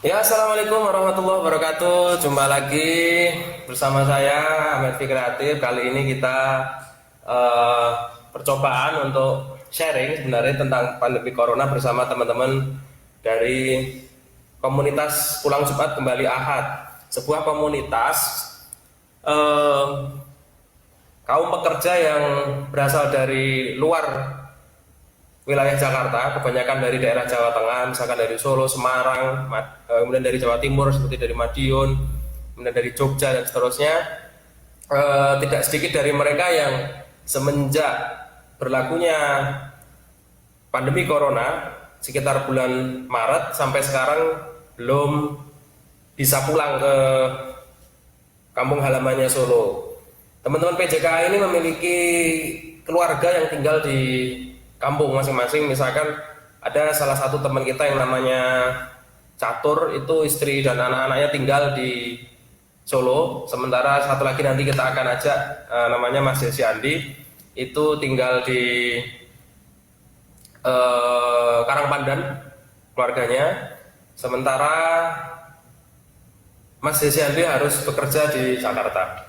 Ya, assalamualaikum warahmatullahi wabarakatuh. Jumpa lagi bersama saya Ahmed Fikratif. Kali ini kita eh, percobaan untuk sharing sebenarnya tentang pandemi corona bersama teman-teman dari komunitas Pulang Jumat Kembali Ahad. Sebuah komunitas eh, kaum pekerja yang berasal dari luar wilayah Jakarta, kebanyakan dari daerah Jawa Tengah, misalkan dari Solo, Semarang, kemudian dari Jawa Timur seperti dari Madiun, kemudian dari Jogja dan seterusnya. Tidak sedikit dari mereka yang semenjak berlakunya pandemi Corona sekitar bulan Maret sampai sekarang belum bisa pulang ke kampung halamannya Solo. Teman-teman PJKA ini memiliki keluarga yang tinggal di kampung masing-masing. Misalkan ada salah satu teman kita yang namanya Catur, itu istri dan anak-anaknya tinggal di Solo. Sementara satu lagi nanti kita akan ajak, namanya Mas Desi Andi, itu tinggal di Karangpandan keluarganya. Sementara Mas Desi Andi harus bekerja di Jakarta.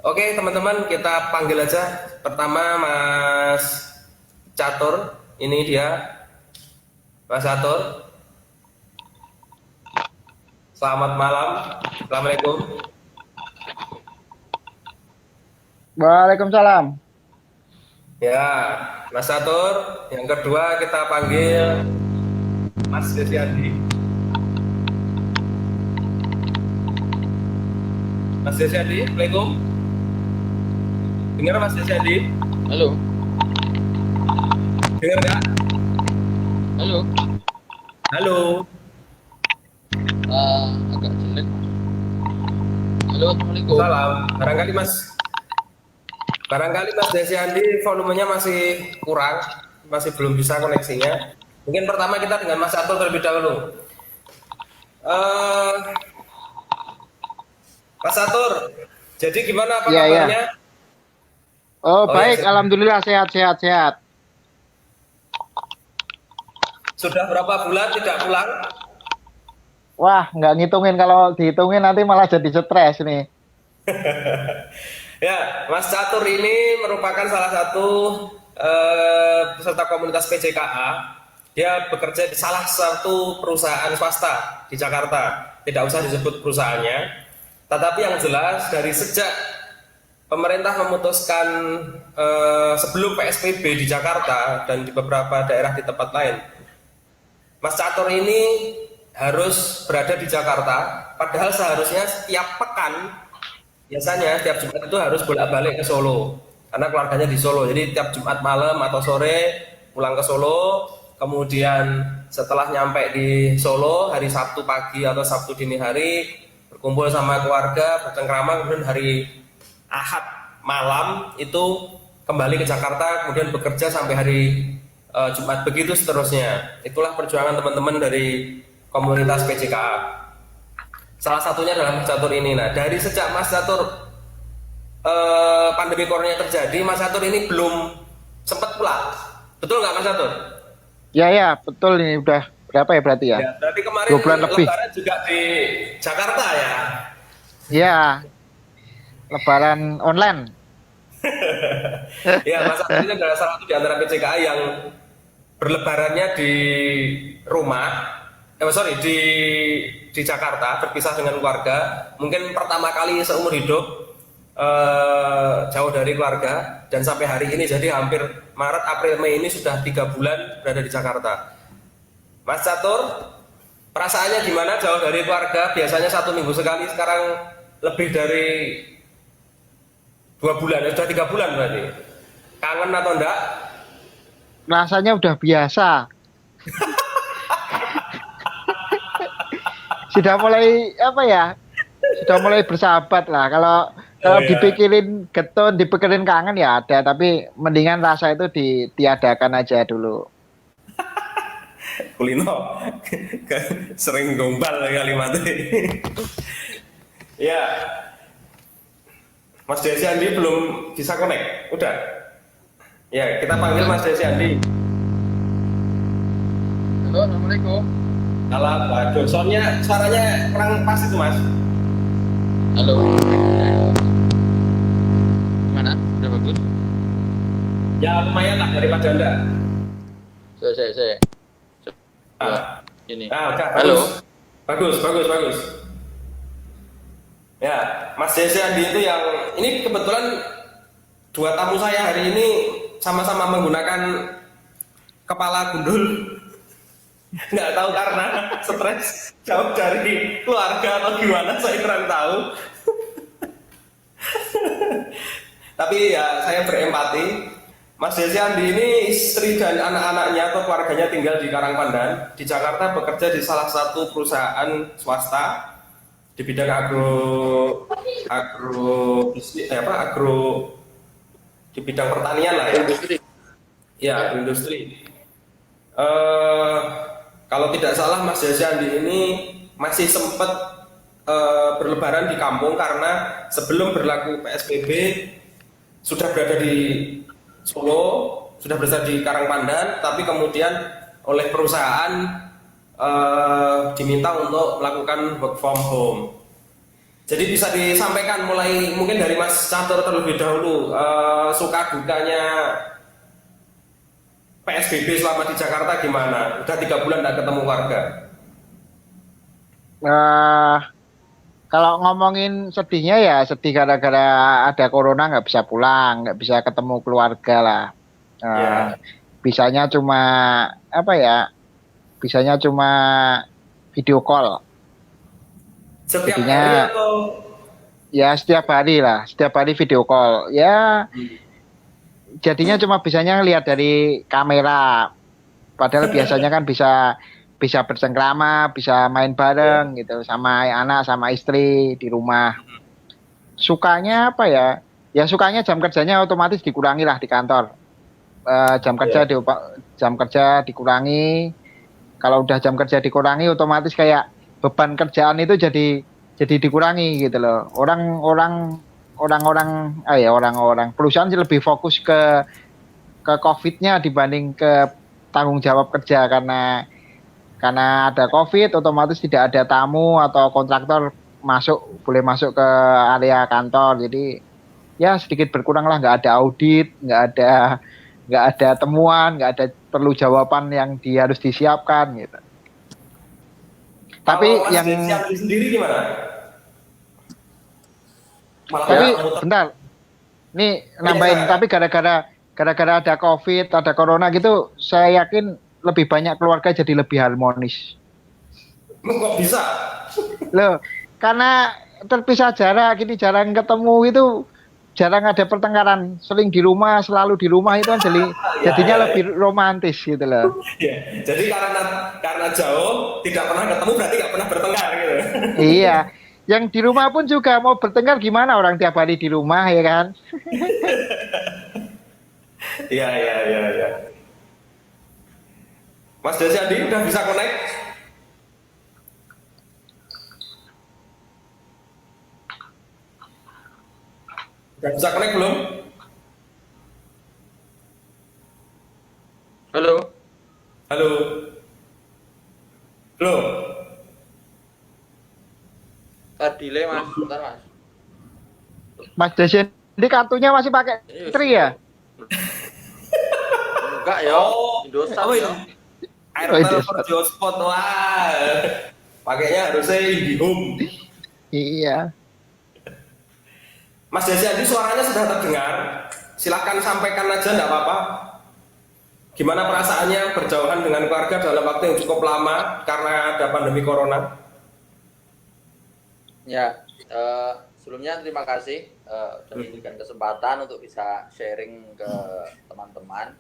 Oke teman-teman, kita panggil aja pertama Mas Catur. Ini dia Mas Catur. Selamat malam. Assalamualaikum. Waalaikumsalam. Ya, Mas Catur. Yang kedua kita panggil Mas Desi Andi. Mas Desi Andi, Assalamualaikum. Dengar Mas Desi Andi? Halo, Dengar nggak? halo. Halo. Agak jelek. Halo, assalamualaikum. Salam. Barangkali Mas Desi Andi volumenya masih kurang, masih belum bisa koneksinya. Mungkin pertama kita dengan Mas Catur terlebih dahulu. Eh, Mas Catur, jadi gimana apa Iya, iya. kabarnya? Oh, Oh ya, baik. Alhamdulillah sehat, sehat, sehat. sudah berapa bulan tidak pulang? Wah, nggak ngitungin. Kalau dihitungin nanti malah jadi stres nih. Ya, Mas Catur ini merupakan salah satu peserta komunitas PJKA. Dia bekerja di salah satu perusahaan swasta di Jakarta. Tidak usah disebut perusahaannya. Tetapi yang jelas dari sejak pemerintah memutuskan sebelum PSBB di Jakarta dan di beberapa daerah di tempat lain, Mas Catur ini harus berada di Jakarta. Padahal seharusnya setiap pekan, biasanya tiap Jumat itu harus bolak-balik ke Solo karena keluarganya di Solo. Jadi tiap Jumat malam atau sore pulang ke Solo, kemudian setelah nyampe di Solo hari Sabtu pagi atau Sabtu dini hari berkumpul sama keluarga, bercengkrama, kemudian hari Ahad malam itu kembali ke Jakarta, kemudian bekerja sampai hari Jumat, begitu seterusnya. Itulah perjuangan teman-teman dari komunitas PJKA. Salah satunya adalah Mas Catur ini. Nah, dari sejak Mas Catur pandemi corona terjadi, Mas Catur ini belum sempat pulang. Betul nggak Mas Catur? Ya, ya, betul ini udah berapa ya berarti ya? Ya, berarti kemarin 2 bulan lebih. Lebaran juga di Jakarta ya. Ya, lebaran online. Ya, Mas Catur ini adalah salah satu di antara PJKA yang berlebarannya di rumah. Sorry, di Jakarta, berpisah dengan keluarga. Mungkin pertama kali seumur hidup jauh dari keluarga, dan sampai hari ini jadi hampir Maret, April, Mei ini sudah 3 bulan berada di Jakarta. Mas Catur, perasaannya gimana jauh dari keluarga? Biasanya 1 minggu sekali, sekarang lebih dari 2 bulan, ya sudah 3 bulan berarti. Kangen atau enggak? Rasanya udah biasa. Sudah mulai apa ya? Sudah mulai bersahabat lah. Kalau Oh kalau ya, dipikirin getun, dipikirin kangen ya ada, tapi mendingan rasa itu ditiadakan aja dulu. kulino sering gombal kalimatnya. Ya, Mas Desi Andi belum bisa connect. Udah. Ya, kita panggil Mas Desi Andi. Halo, assalamualaikum. Alah, waduh. Soalnya suaranya kurang pas itu, Mas. Halo. Gimana? Udah bagus? Ya lumayan lah daripada Anda. Saya. Coba Ah, ini. udah bagus. Halo. Bagus. Ya, Mas Jesse Andi itu yang ini kebetulan dua tamu saya hari ini sama-sama menggunakan kepala gundul. Nggak tahu karena stres jauh dari keluarga atau gimana, saya kurang tahu. Tapi ya saya berempati. Mas Desi Andi ini istri dan anak-anaknya atau keluarganya tinggal di Karangpandan, di Jakarta, bekerja di salah satu perusahaan swasta di bidang agro bisnis agro di bidang pertanian lah ya. Industri. Ya, industri. Eh Kalau tidak salah Mas Desi Andi ini masih sempat berlebaran di kampung karena sebelum berlaku PSBB sudah berada di Solo, sudah berada di Karangpandan, tapi kemudian oleh perusahaan diminta untuk melakukan work from home. Jadi bisa disampaikan mulai mungkin dari Mas Catur terlebih dahulu, suka dukanya PSBB selama di Jakarta gimana? Udah 3 bulan nggak ketemu warga. Eh, Kalau ngomongin sedihnya ya sedih gara-gara ada corona nggak bisa pulang, nggak bisa ketemu keluarga lah. Eh, Ya, Bisanya cuma apa ya? Bisanya cuma video call. setiap hari Jadinya atau ya setiap hari video call. Ya jadinya cuma bisanya lihat dari kamera. Padahal biasanya kan bisa bisa bersengkrama, bisa main ya, bareng gitu sama anak sama istri di rumah. Sukanya apa ya? Ya sukanya jam kerjanya otomatis dikurangi lah di kantor. ya. Jam kerja dikurangi. Kalau udah jam kerja dikurangi, otomatis kayak beban kerjaan itu jadi dikurangi gitu loh. Orang-orang perusahaan sih lebih fokus ke COVID-nya dibanding ke tanggung jawab kerja karena ada COVID, otomatis tidak ada tamu atau kontraktor boleh masuk ke area kantor. Jadi ya sedikit berkurang lah, nggak ada audit, nggak ada temuan, nggak ada perlu jawaban yang harus disiapkan gitu. Kalau Tapi Mas yang Desi Andi sendiri gimana? Malah tapi nggak ketemu bentar, ini ya, nambahin. silakan. Tapi gara-gara ada COVID, ada corona gitu, saya yakin lebih banyak keluarga jadi lebih harmonis. Kok bisa? Loh, karena terpisah jarak, gini jarang ketemu itu, jarang ada pertengkaran, sering di rumah, selalu di rumah itu kan Ya, jadinya ya, ya. lebih romantis gitu loh. Ya. Jadi karena jauh tidak pernah ketemu berarti nggak pernah bertengkar gitu. Iya, yang di rumah pun juga mau bertengkar gimana orang tiap hari di rumah ya kan? Iya, iya, iya, iya. Mas Desi Andi udah bisa connect? Udah bisa connect belum? Halo. Halo. Belum. Delay Mas. Bentar Mas. Mas Desi, ini kartunya masih pakai Ini Tri ya? enggak ya. Indosat apa ya. itu? Oh, itu. Airtel for Hotspot, wah. Pakainya harusnya IndiHome. Iya. Mas Desi Andi suaranya sudah terdengar. Silahkan sampaikan aja, enggak apa-apa. Gimana perasaannya berjauhan dengan keluarga dalam waktu yang cukup lama karena ada pandemi corona? Ya, sebelumnya terima kasih sudah diberikan kesempatan untuk bisa sharing ke teman-teman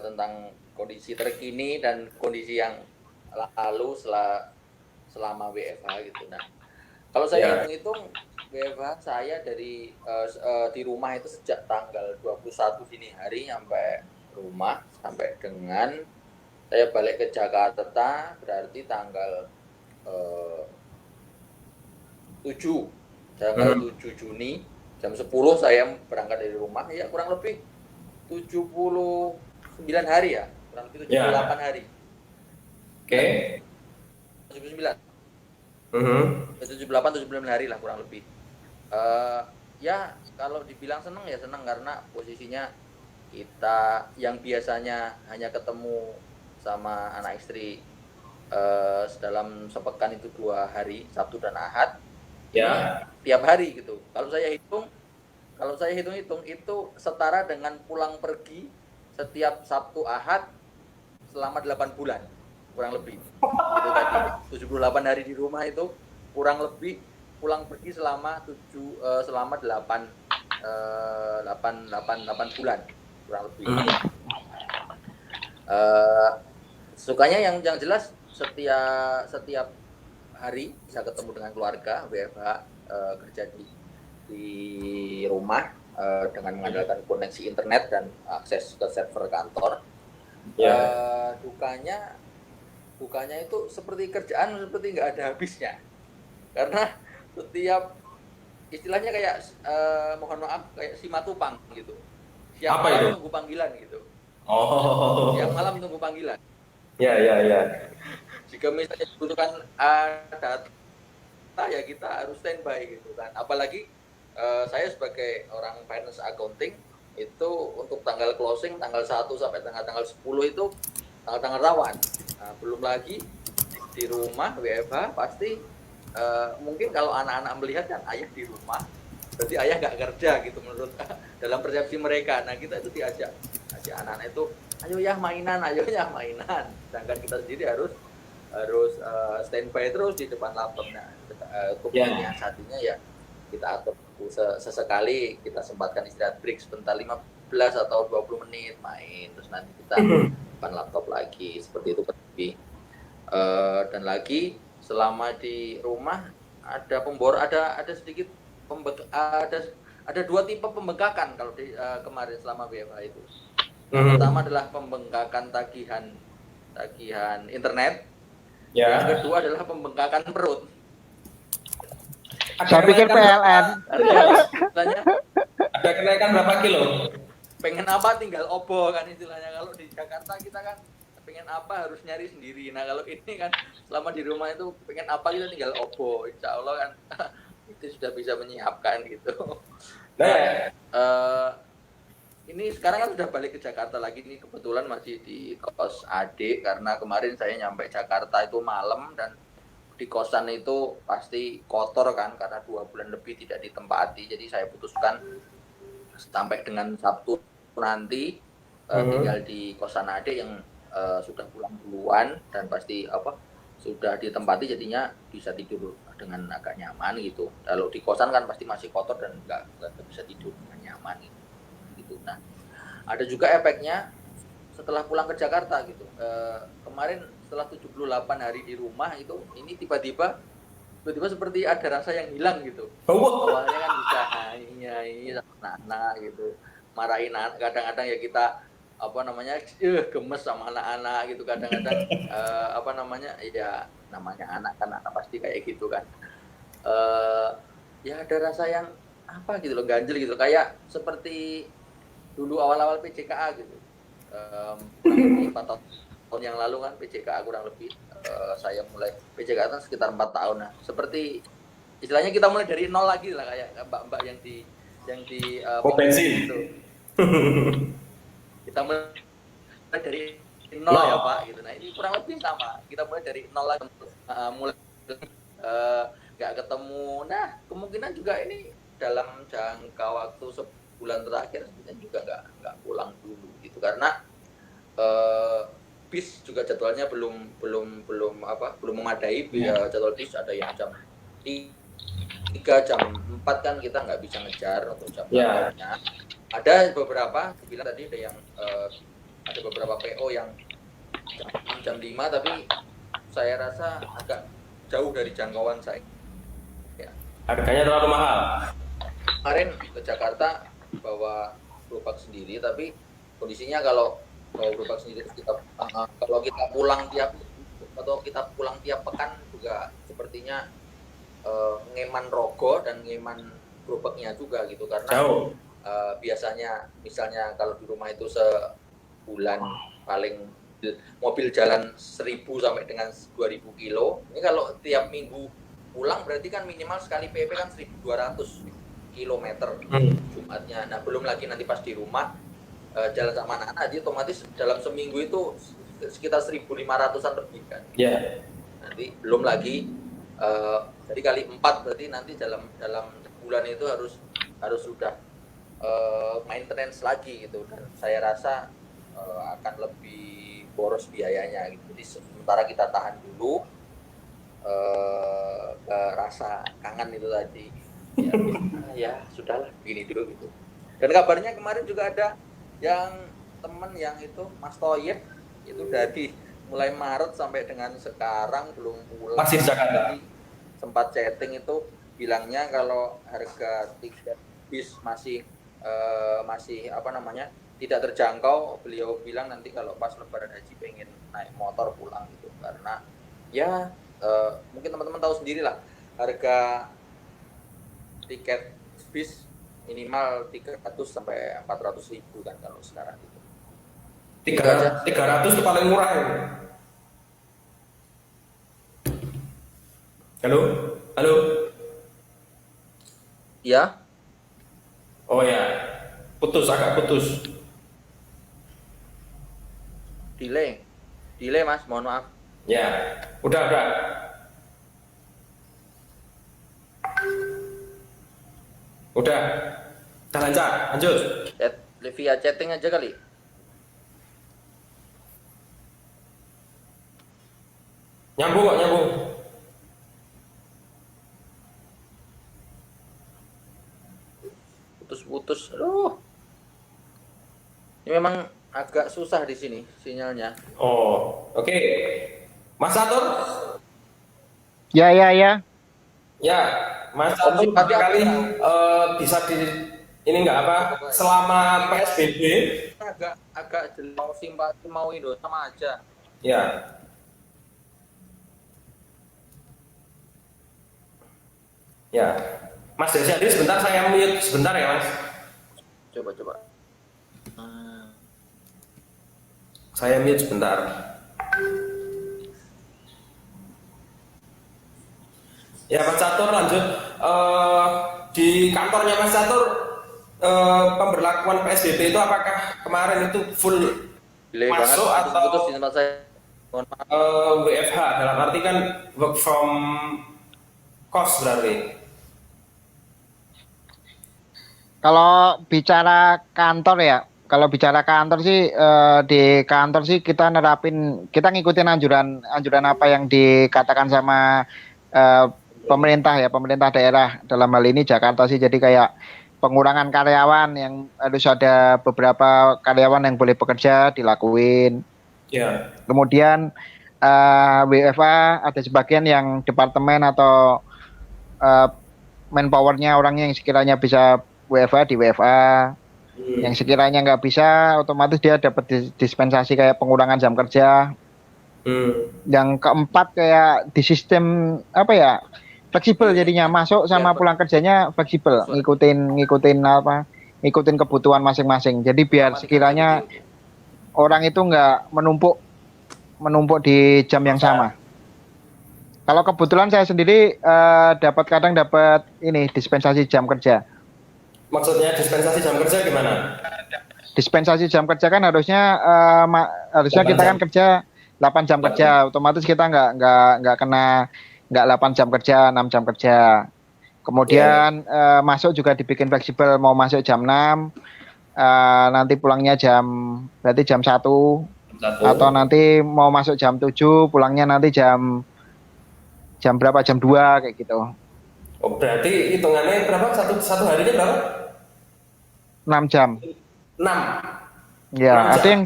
tentang kondisi terkini dan kondisi yang lalu selama WFH gitu. Nah, kalau saya Ya. hitung-hitung WFH saya dari di rumah itu sejak tanggal 21 dini hari sampai rumah sampai dengan saya balik ke Jakarta berarti tanggal 7 tanggal 7 Juni jam 10 saya berangkat dari rumah ya kurang lebih 79 hari ya kurang lebih 78 hari Oke. 79. Mhm. 78 79 hari lah kurang lebih. Ya kalau dibilang seneng ya seneng karena posisinya kita yang biasanya hanya ketemu sama anak istri dalam sepekan itu 2 hari, Sabtu dan Ahad, Ya. tiap hari gitu. Kalau saya hitung-hitung itu setara dengan pulang pergi setiap Sabtu Ahad selama 8 bulan kurang lebih. Itu tadi 78 hari di rumah itu kurang lebih pulang pergi selama 8 bulan kurang lebih. Sukanya yang jelas setiap hari bisa ketemu dengan keluarga, WFH, kerja di rumah dengan mengandalkan koneksi internet dan akses ke server kantor. Dukanya itu seperti kerjaan seperti nggak ada habisnya, karena setiap istilahnya kayak mohon maaf kayak si matupang gitu, siang Apa malam itu? tunggu panggilan gitu, Oh. siang malam tunggu panggilan. Ya, ya, ya. Jika misalnya dibutuhkan data ya kita harus standby gitu kan, apalagi saya sebagai orang finance accounting itu untuk tanggal closing tanggal 1 sampai tanggal 10 itu tanggal rawan. Belum lagi di rumah WFH pasti mungkin kalau anak-anak melihat kan ayah di rumah berarti ayah nggak kerja gitu menurut dalam persepsi mereka. Nah kita itu diajak anak-anak itu ayo ya mainan, sedangkan kita sendiri harus standby terus di depan laptop. Nah untuk menyiasatinya ya kita atur sesekali kita sempatkan istirahat break sebentar 15 atau 20 menit main, terus nanti kita depan laptop lagi seperti itu. Dan lagi selama di rumah ada sedikit ada 2 tipe pembengkakan kalau di kemarin selama WFH itu. Yang pertama adalah pembengkakan tagihan internet. Ya. Yang kedua adalah pembengkakan perut. Saya pikir PLN. Ada kenaikan berapa kilo? Pengen apa tinggal obo kan istilahnya. Kalau di Jakarta kita kan pengen apa harus nyari sendiri. Nah kalau ini kan selama di rumah itu pengen apa kita tinggal obo. Insya Allah kan itu sudah bisa menyiapkan gitu. Nah, ini sekarang kan sudah balik ke Jakarta lagi. Ini kebetulan masih di kos adik karena kemarin saya nyampe Jakarta itu malam dan di kosan itu pasti kotor kan karena 2 bulan lebih tidak ditempati. Jadi saya putuskan sampai dengan Sabtu nanti tinggal di kosan adik yang sudah pulang duluan dan pasti sudah ditempati, jadinya bisa tidur dengan agak nyaman gitu. Kalau di kosan kan pasti masih kotor dan nggak bisa tidur dengan nyaman gitu. Nah ada juga efeknya setelah pulang ke Jakarta gitu. Kemarin setelah 78 hari di rumah itu, ini tiba-tiba seperti ada rasa yang hilang gitu. Awalnya kan bisa nyanyi sama anak gitu, marahin anak, kadang-kadang ya kita gemes sama anak-anak gitu, kadang-kadang ya namanya anak kan anak pasti kayak gitu kan. Ya ada rasa yang gitu loh, ganjel gitu, kayak seperti dulu awal-awal PJKA gitu. Kurang lebih 4 tahun yang lalu kan PJKA kurang lebih saya mulai PJKA kan sekitar 4 tahun. Nah seperti istilahnya kita mulai dari nol lagi lah, kayak mbak-mbak yang di bensin gitu. Kita mulai dari nol ya Pak gitu. Nah ini kurang lebih sama, kita mulai dari nol lagi, mulai nggak ketemu. Nah kemungkinan juga ini dalam jangka waktu sebulan terakhir juga nggak pulang dulu gitu karena bis juga jadwalnya belum memadai. Jadwal bis ada yang jam 3, jam 4 kan kita nggak bisa ngejar untuk jam berangkatnya. Ada beberapa bilang tadi ada beberapa PO yang jam 5 tapi saya rasa agak jauh dari jangkauan saya. Ya. Harganya terlalu mahal. Kemarin ke Jakarta bawa gerobak sendiri, tapi kondisinya kalau bawa gerobak sendiri kalau kita pulang tiap pekan juga sepertinya ngeman rogo dan ngeman gerobaknya juga gitu, karena biasanya misalnya kalau di rumah itu sebulan paling mobil jalan 1.000 sampai dengan 2.000 kilo. Ini kalau tiap minggu pulang berarti kan minimal sekali PP kan 1.200 kilometer Jumatnya. Nah belum lagi nanti pas di rumah jalan sama anak-anak, jadi otomatis dalam seminggu itu sekitar 1.500-an lebih kan. Ya. Nanti belum lagi jadi kali 4 berarti nanti dalam bulan itu harus sudah maintenance lagi gitu, dan saya rasa akan lebih boros biayanya gitu. Jadi sementara kita tahan dulu rasa kangen itu tadi ya sudahlah begini dulu gitu. Dan kabarnya kemarin juga ada yang temen yang itu Mas Toyib itu dari mulai Maret sampai dengan sekarang belum pulang. Masih di Jakarta. Sempat chatting itu bilangnya kalau harga tiket bis masih apa namanya tidak terjangkau. Beliau bilang nanti kalau pas Lebaran Haji pengen naik motor pulang gitu, karena ya mungkin teman-teman tahu sendirilah harga tiket bis minimal 300 sampai 400 ribu kan kalau sekarang itu. 300 itu paling murah ya. Halo? Halo? Ya? Oh ya, agak putus. Delay Mas, mohon maaf. Ya, udah. Udah, lanjut. Via chatting aja kali. Nyambung. Putus. Aduh. Ini memang agak susah di sini sinyalnya. Oh, oke. Mas Satur? Ya. Ya, Mas Satur kali bisa ini nggak apa selama PSBB? Agak mau simpati mau Indo sama aja. Ya. Ya. Mas Desi Adi sebentar, saya mute sebentar ya Mas. Coba. Saya mute sebentar. Ya Mas Catur lanjut. Di kantornya Mas Catur pemberlakuan PSBB itu apakah kemarin itu full Delay masuk banget, atau putus di tempat saya. Mohon maaf. WFH dalam arti kan work from cost berarti. Kalau bicara kantor sih di kantor sih kita ngikutin anjuran apa yang dikatakan sama pemerintah daerah, dalam hal ini Jakarta sih. Jadi kayak pengurangan karyawan, yang harus ada beberapa karyawan yang boleh bekerja dilakuin. Ya. Kemudian WFA ada sebagian yang departemen atau manpowernya orangnya yang sekiranya bisa WFA di WFA. Yang sekiranya nggak bisa, otomatis dia dapat dispensasi kayak pengurangan jam kerja. Yang keempat kayak di sistem fleksibel, jadinya masuk sama pulang kerjanya fleksibel, ngikutin kebutuhan masing-masing. Jadi biar sekiranya orang itu nggak menumpuk di jam yang sama. Kalau kebetulan saya sendiri kadang dapat ini dispensasi jam kerja. Maksudnya dispensasi jam kerja gimana? Dispensasi jam kerja kan harusnya kita kan kerja 8 jam kerja, otomatis kita nggak kena 8 jam kerja, 6 jam kerja. Kemudian masuk juga dibikin fleksibel, mau masuk jam 6, nanti pulangnya berarti jam 1, atau nanti mau masuk jam 7, pulangnya nanti jam berapa, jam 2 kayak gitu. Oh, berarti hitungannya berapa? Satu harinya berapa? 6 jam. 6. Ya, 6 jam. ada yang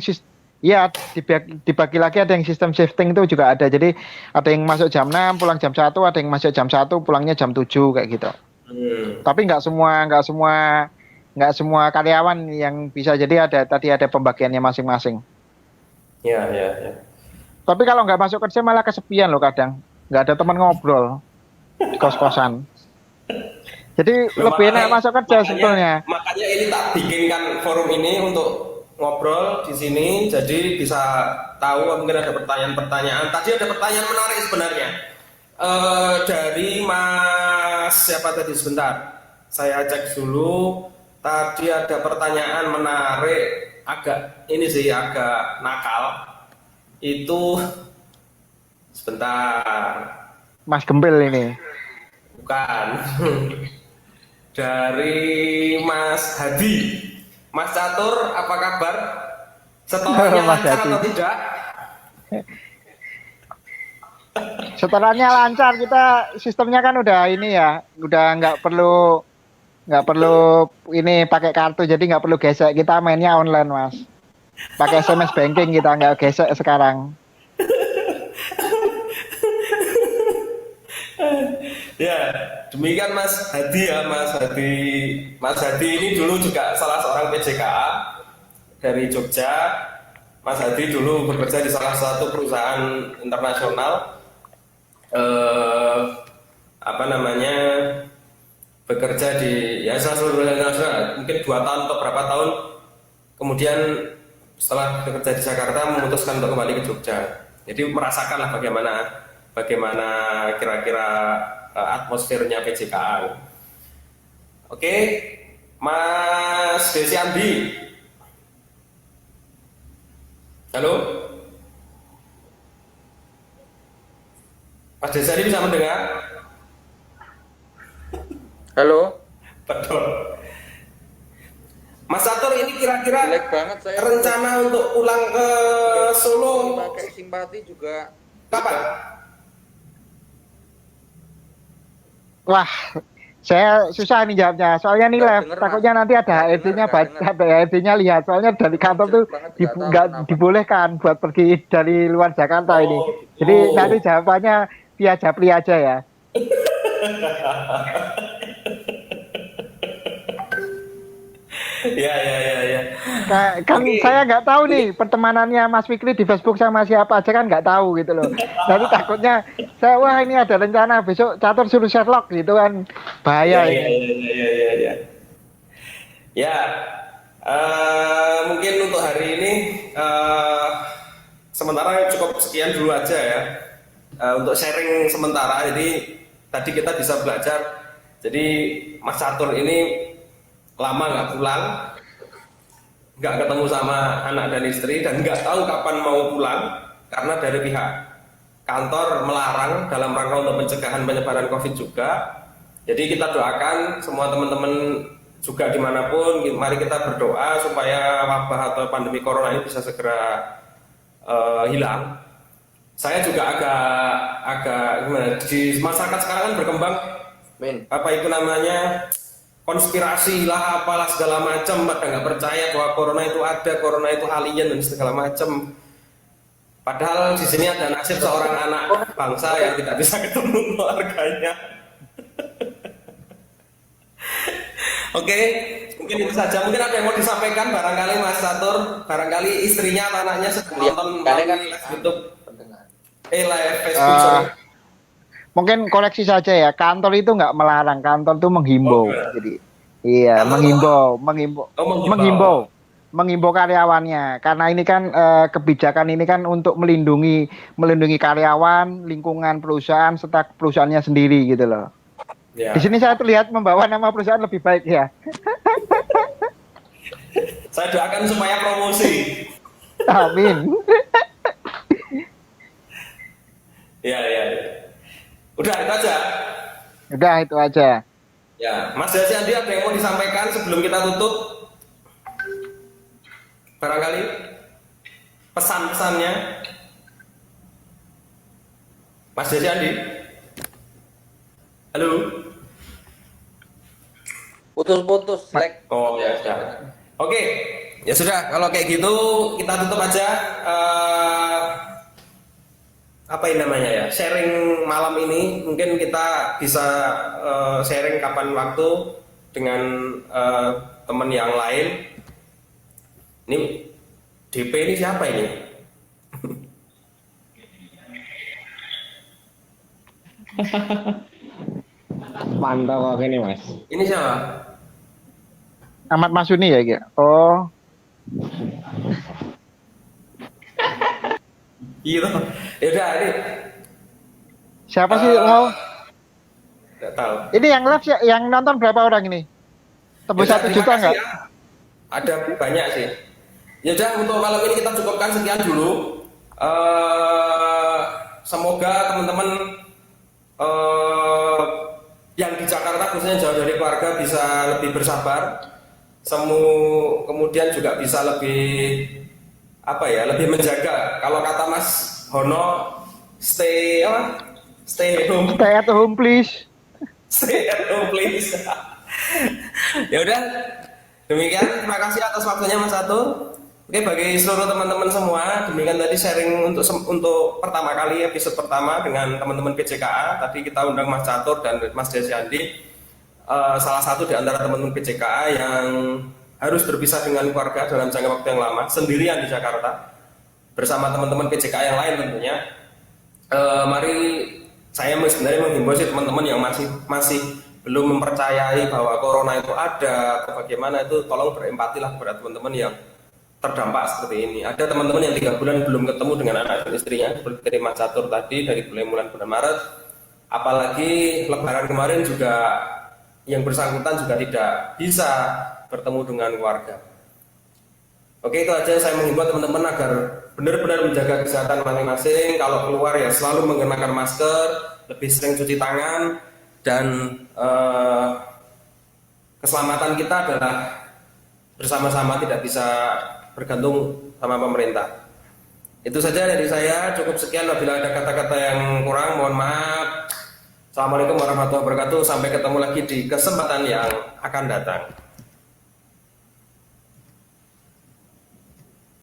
dibagi lagi, ada yang sistem shifting itu juga ada. Jadi ada yang masuk jam 6, pulang jam 1, ada yang masuk jam 1, pulangnya jam 7 kayak gitu. Tapi nggak semua karyawan yang bisa, jadi tadi ada pembagiannya masing-masing. Ya. Tapi kalau nggak masuk kerja malah kesepian loh kadang. Nggak ada teman ngobrol di kos-kosan. Jadi lebih enak masuk kerja sebetulnya. Makanya ini tak bikinkan forum ini untuk ngobrol di sini, jadi bisa tahu mungkin ada pertanyaan-pertanyaan. Tadi ada pertanyaan menarik sebenarnya. Dari Mas siapa tadi sebentar? Saya cek dulu. Tadi ada pertanyaan menarik, agak ini sih agak nakal. Itu sebentar. Mas Gembel ini. Bukan. Dari Mas Hadi. Mas Catur, apa kabar? Setorannya Mas lancar Hadi. atau tidak? Setorannya lancar, kita sistemnya kan udah ini ya, udah nggak perlu ini pakai kartu, jadi nggak perlu gesek, kita mainnya online Mas. Pakai SMS banking kita nggak gesek sekarang. Ya, demikian Mas Hadi ya, Mas Hadi. Mas Hadi ini dulu juga salah seorang PJKA dari Jogja. Mas Hadi dulu bekerja di salah satu perusahaan internasional. Apa namanya? Bekerja di ya salah satu perusahaan internasional, mungkin 2 tahun atau berapa tahun. Kemudian setelah bekerja di Jakarta memutuskan untuk kembali ke Jogja. Jadi merasakanlah bagaimana kira-kira atmosfernya PJKA. Oke, Mas Desi Andi. Halo, Mas Desi Andi bisa mendengar? Halo. Betul. Mas Catur, ini kira-kira Jelek banget saya. rencana untuk pulang ke Solo Pakai simpati juga. kapan? Wah, saya susah nih jawabnya. Soalnya nih Nggak live, denger, takutnya Mas. nanti ada Nggak HRD-nya denger, nggak ada HRD-nya lihat. Soalnya dari kantor tuh Banget, nggak tahu nggak kenapa. dibolehkan buat pergi dari luar Jakarta ini. Oh, Jadi gitu. nanti jawabannya via Japli aja ya. Ya. Kan Oke. saya nggak tahu nih pertemanannya Mas Fikri di Facebook sama siapa aja kan nggak tahu gitu loh. Nanti takutnya saya wah ini ada rencana besok Catur suruh Sherlock gitu kan bahaya Ya. ini. Ya, mungkin untuk hari ini sementara cukup sekian dulu aja ya. Untuk sharing sementara, jadi tadi kita bisa belajar. Jadi Mas Catur ini lama nggak pulang, nggak ketemu sama anak dan istri, dan nggak tahu kapan mau pulang karena dari pihak kantor melarang dalam rangka untuk pencegahan penyebaran COVID juga. Jadi kita doakan semua teman-teman juga dimanapun, mari kita berdoa supaya wabah atau pandemi corona ini bisa segera hilang. Saya juga agak gimana, di masyarakat sekarang kan berkembang apa itu namanya konspirasi lah apalah segala macam, pada nggak percaya bahwa corona itu ada, corona itu alien dan segala macam. Padahal di sini ada nasib seorang anak bangsa yang tidak bisa ketemu keluarganya. Oke, mungkin itu saja. Mungkin ada yang mau disampaikan barangkali Mas Catur, barangkali istrinya atau anaknya sedang nonton Kalian live YouTube, pendengar. live Facebook. Sorry. Mungkin koreksi saja ya, kantor itu nggak melarang, kantor itu menghimbau. Oh, iya. Jadi iya, Kantor menghimbau karyawannya. Karena ini kan kebijakan ini kan untuk melindungi karyawan, lingkungan perusahaan serta perusahaannya sendiri gitu loh. Ya. Di sini saya terlihat membawa nama perusahaan lebih baik ya. Saya doakan supaya promosi. Amin. Ya. Udah itu aja. Udah itu aja. Ya, Mas Desi Andi ada yang mau disampaikan sebelum kita tutup? Barangkali pesan-pesannya. Mas Desi Andi. Halo. Putus-putus, like. Oh ya sudah. Oke, ya sudah. Kalau kayak gitu kita tutup aja. Apa ini namanya ya? Sharing malam ini mungkin kita bisa sharing kapan waktu dengan teman yang lain. Ini DP ini siapa ini? Mantap kok ini Mas. Ini siapa? Ahmad Masuni ya, Ki? Oh. Gitu. Ya udah ini Siapa sih Eh, mau? nggak tahu. Ini yang live yang nonton berapa orang ini? Tembus Ya udah, 1 terima juta kasih nggak? ya. Ada banyak sih. Ya udah untuk malam ini kita cukupkan sekian dulu. Semoga teman-teman yang di Jakarta khususnya jauh dari keluarga bisa lebih bersabar. Kemudian juga bisa lebih apa ya, lebih menjaga. Kalau kata Mas Hono, stay apa? Stay home. Stay at home please. Stay at home please. Ya udah, demikian. Terima kasih atas waktunya Mas Atur. Oke, bagi seluruh teman-teman semua, demikian tadi sharing untuk pertama kali episode pertama dengan teman-teman PJKA. Tadi kita undang Mas Catur dan Mas Desyandi, salah satu di antara teman-teman PJKA yang harus berpisah dengan keluarga dalam jangka waktu yang lama, sendirian di Jakarta, bersama teman-teman PJKA yang lain tentunya. Mari saya sebenarnya menghimbau sih teman-teman yang masih belum mempercayai bahwa corona itu ada atau bagaimana, itu tolong berempatilah kepada teman-teman yang terdampak seperti ini. Ada teman-teman yang 3 bulan belum ketemu dengan anak dan istrinya, seperti dari Mas Catur tadi, dari bulan Maret. Apalagi Lebaran kemarin juga yang bersangkutan juga tidak bisa bertemu dengan keluarga. Oke, itu aja. Saya menghimbau teman-teman agar benar-benar menjaga kesehatan masing-masing. Kalau keluar ya selalu mengenakan masker, lebih sering cuci tangan, dan keselamatan kita adalah bersama-sama, tidak bisa bergantung sama pemerintah. Itu saja dari saya, cukup sekian. Apabila ada kata-kata yang kurang, mohon maaf. Assalamualaikum warahmatullahi wabarakatuh. Sampai ketemu lagi di kesempatan yang akan datang.